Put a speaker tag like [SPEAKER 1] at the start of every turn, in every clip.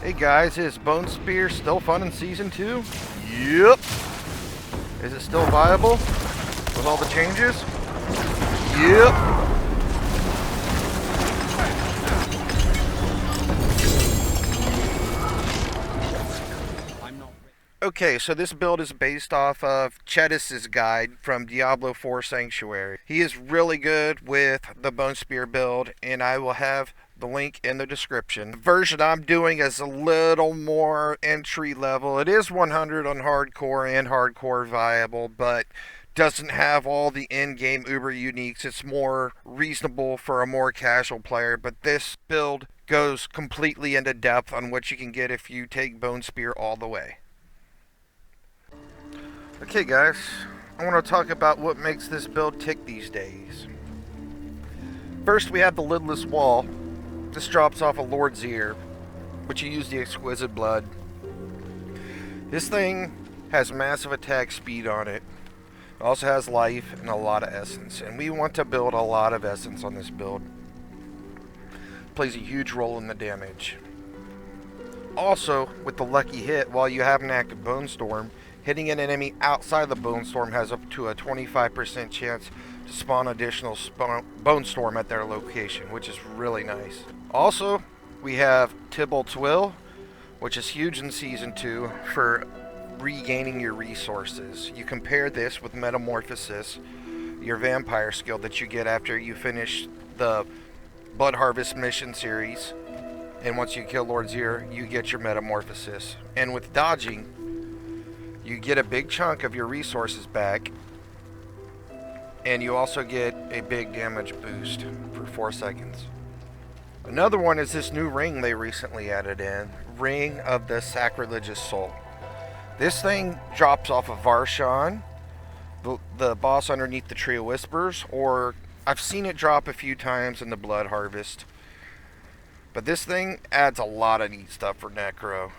[SPEAKER 1] Hey guys, is Bone Spear still fun in Season 2? Yep. Is it still viable with all the changes? Yep. Okay, so this build is based off of Chetis's guide from Diablo 4 Sanctuary. He is really good with the Bone Spear build, and I will have the link in the description. The version I'm doing is a little more entry level. It is 100 on hardcore and hardcore viable, but doesn't have all the in-game uber uniques. It's more reasonable for a more casual player, but this build goes completely into depth on what you can get if you take Bone Spear all the way. Okay guys, I want to talk about what makes this build tick these days. First we have the lidless wall. This drops off a Lord's Ear, but you use the exquisite blood. This thing has massive attack speed on it. It also has life and a lot of essence, and we want to build a lot of essence on this build. It plays a huge role in the damage. Also, with the lucky hit, while you have an active Bone Storm, hitting an enemy outside the Bone Storm has up to a 25% chance to spawn additional Bone Storm at their location, which is really nice. Also, we have Tybalt's Will, which is huge in Season 2 for regaining your resources. You compare this with Metamorphosis, your vampire skill that you get after you finish the Blood Harvest mission series, and once you kill Lord's Ear, you get your Metamorphosis. And with dodging, you get a big chunk of your resources back, and you also get a big damage boost for 4 seconds. Another one is this new ring they recently added in, Ring of the Sacrilegious Soul. This thing drops off of Varshan, the boss underneath the Tree of Whispers, or I've seen it drop a few times in the Blood Harvest. But this thing adds a lot of neat stuff for Necro.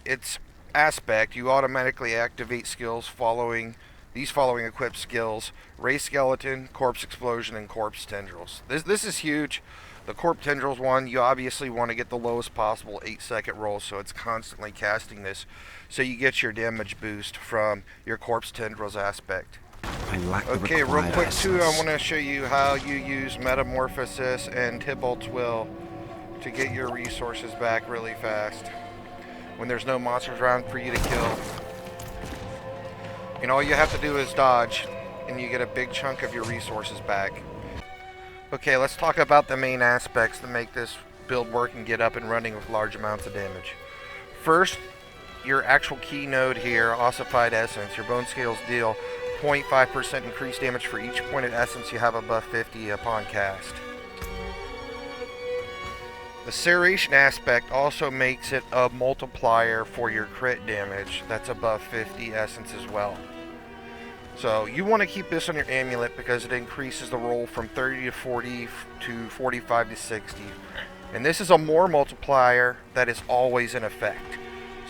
[SPEAKER 1] Its aspect, you automatically activate skills following equipped skills: Ray Skeleton, Corpse Explosion, and Corpse Tendrils. This is huge. The Corpse Tendrils one, you obviously want to get the lowest possible 8-second roll, so it's constantly casting this, so you get your damage boost from your Corpse Tendrils aspect. Okay, real quick too, I want to show you how you use Metamorphosis and Tybalt's Will to get your resources back really fast when there's no monsters around for you to kill. And all you have to do is dodge, and you get a big chunk of your resources back. Okay, let's talk about the main aspects that make this build work and get up and running with large amounts of damage. First, your actual key node here, Ossified Essence. Your bone scales deal 0.5% increased damage for each point of essence you have above 50 upon cast. The Serration aspect also makes it a multiplier for your crit damage that's above 50 essence as well. So you want to keep this on your amulet because it increases the roll from 30 to 40 to 45 to 60. And this is a more multiplier that is always in effect.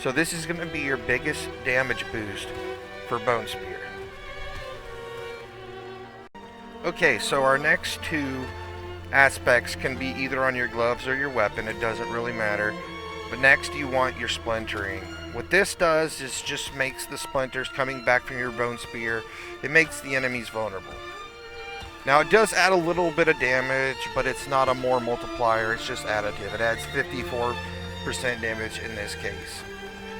[SPEAKER 1] So this is going to be your biggest damage boost for Bone Spear. Okay, so our next two aspects can be either on your gloves or your weapon, it doesn't really matter. But next you want your splintering. What this does is just makes the splinters coming back from your Bone Spear, it makes the enemies vulnerable. Now it does add a little bit of damage, but it's not a more multiplier, it's just additive. It adds 54% damage in this case.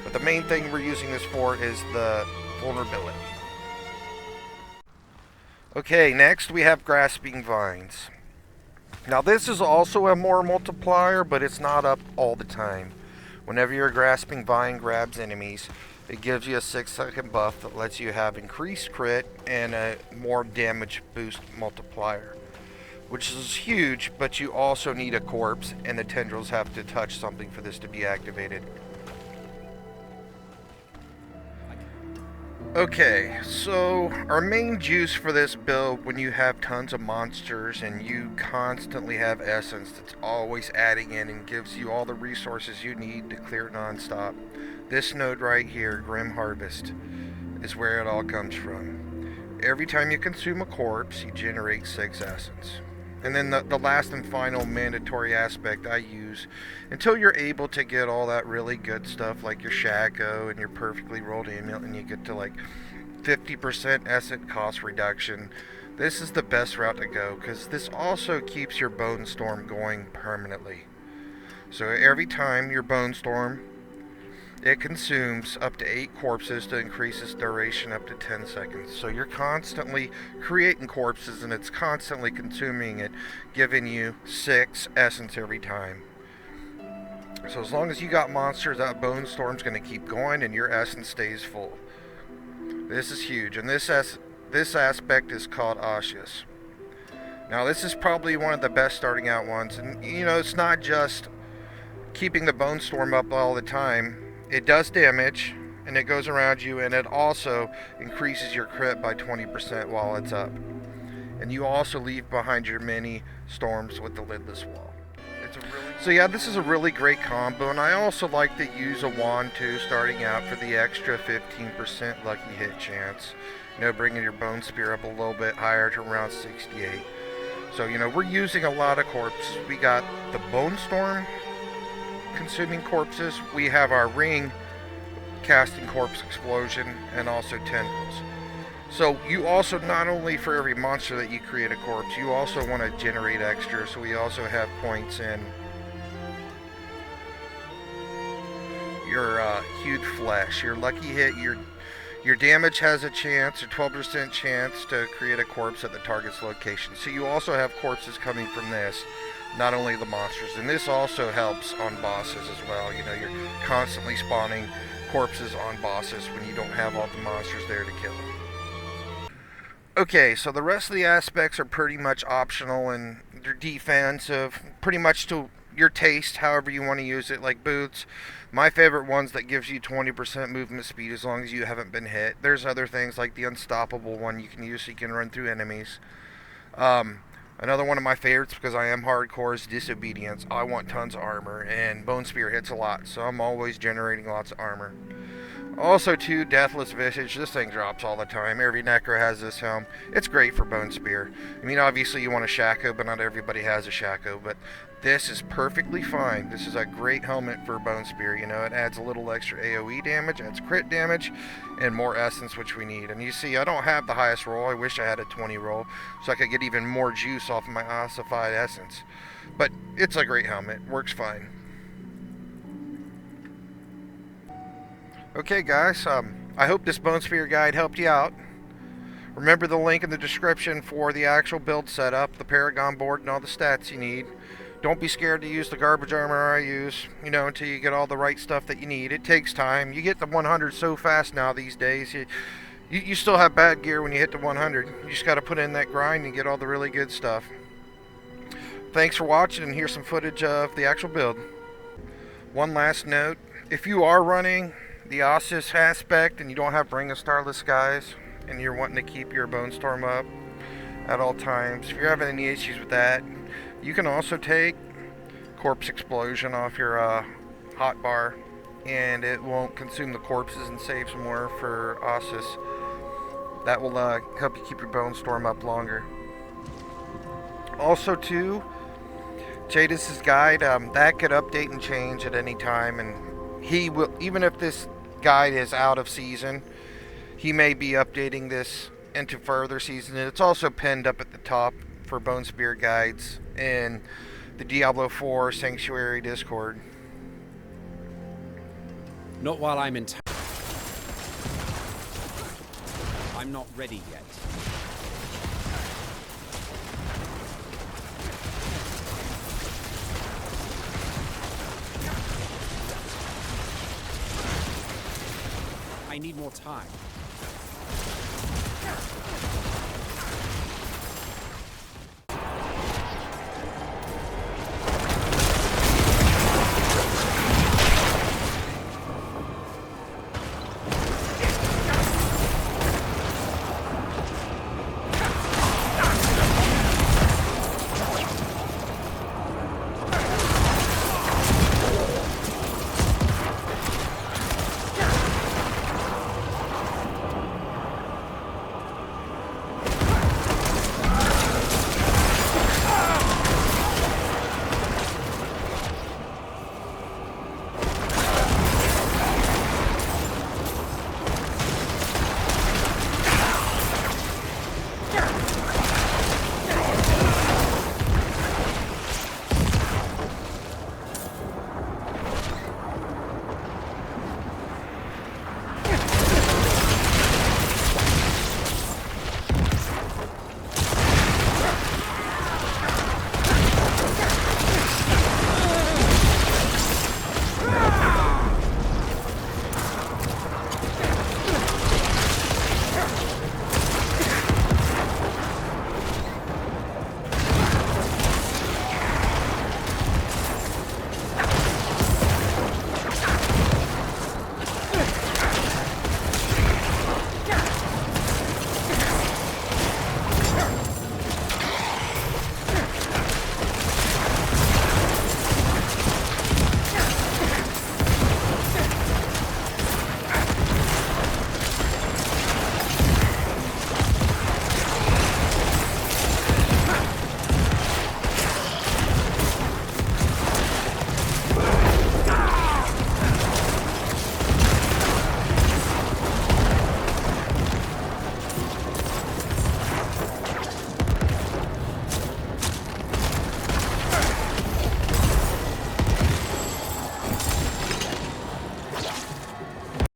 [SPEAKER 1] But the main thing we're using this for is the vulnerability. Okay, next we have Grasping Vines. Now this is also a more multiplier, but it's not up all the time. Whenever your Grasping Vine grabs enemies, it gives you a 6-second buff that lets you have increased crit and a more damage boost multiplier, which is huge, but you also need a corpse, and the tendrils have to touch something for this to be activated. Okay, so our main juice for this build, when you have tons of monsters and you constantly have essence that's always adding in and gives you all the resources you need to clear non-stop, this node right here, Grim Harvest, is where it all comes from. Every time you consume a corpse, you generate 6 essence. And then the last and final mandatory aspect I use until you're able to get all that really good stuff like your Shaco and your perfectly rolled amulet, and you get to like 50% asset cost reduction. This is the best route to go because this also keeps your Bone Storm going permanently. So every time your Bone Storm, it consumes up to 8 corpses to increase its duration up to 10 seconds. So you're constantly creating corpses and it's constantly consuming it, giving you 6 essence every time. So as long as you got monsters, that Bone Storm's going to keep going and your essence stays full. This is huge, and this aspect is called Osseous. Now this is probably one of the best starting out ones, and you know, it's not just keeping the Bone Storm up all the time. It does damage, and it goes around you, and it also increases your crit by 20% while it's up. And you also leave behind your mini storms with the lidless wall. So yeah, this is a really great combo, and I also like to use a wand too, starting out for the extra 15% lucky hit chance. You know, bringing your Bone Spear up a little bit higher to around 68. So, you know, we're using a lot of corpses. We got the Bone Storm consuming corpses, we have our ring casting corpse explosion, and also tendrils. So you also, not only for every monster that you create a corpse, you also want to generate extra, so we also have points in your hued flesh, your lucky hit, your damage has a chance, a 12% chance to create a corpse at the target's location. So you also have corpses coming from this, not only the monsters, and this also helps on bosses as well. You know, you're constantly spawning corpses on bosses when you don't have all the monsters there to kill. Okay, so the rest of the aspects are pretty much optional, and they're defensive, pretty much to your taste, however you want to use it. Like boots, my favorite one's that gives you 20% movement speed as long as you haven't been hit. There's other things like the unstoppable one you can use so you can run through enemies. Another one of my favorites, because I am hardcore, is Disobedience. I want tons of armor, and Bone Spear hits a lot, so I'm always generating lots of armor. Also, too, Deathless Visage. This thing drops all the time. Every Necro has this helm. It's great for Bone Spear. I mean, obviously you want a Shaco, but not everybody has a Shaco, but this is perfectly fine. This is a great helmet for Bone Spear. You know, it adds a little extra AoE damage, adds crit damage, and more essence, which we need. And you see, I don't have the highest roll. I wish I had a 20 roll, so I could get even more juice off of my ossified essence. But it's a great helmet. Works fine. Okay, guys, I hope this Bone Spear guide helped you out. Remember the link in the description for the actual build setup, the Paragon board, and all the stats you need. Don't be scared to use the garbage armor I use, you know, until you get all the right stuff that you need. It takes time. You get to 100 so fast now these days. You still have bad gear when you hit to 100. You just got to put in that grind and get all the really good stuff. Thanks for watching, and here's some footage of the actual build. One last note, if you are running the Osseous aspect and you don't have Ring of Starless Skies and you're wanting to keep your Bone Storm up at all times, if you're having any issues with that, you can also take Corpse Explosion off your hotbar, and it won't consume the corpses and save some more for Osseous. That will help you keep your Bone Storm up longer. Also too, Jadis' guide, that could update and change at any time, and he will, even if this guide is out of season, he may be updating this into further season. It's also pinned up at the top for Bone Spear guides in the Diablo 4 Sanctuary Discord.
[SPEAKER 2] Not while I'm in town. I'm not ready yet. I need more time.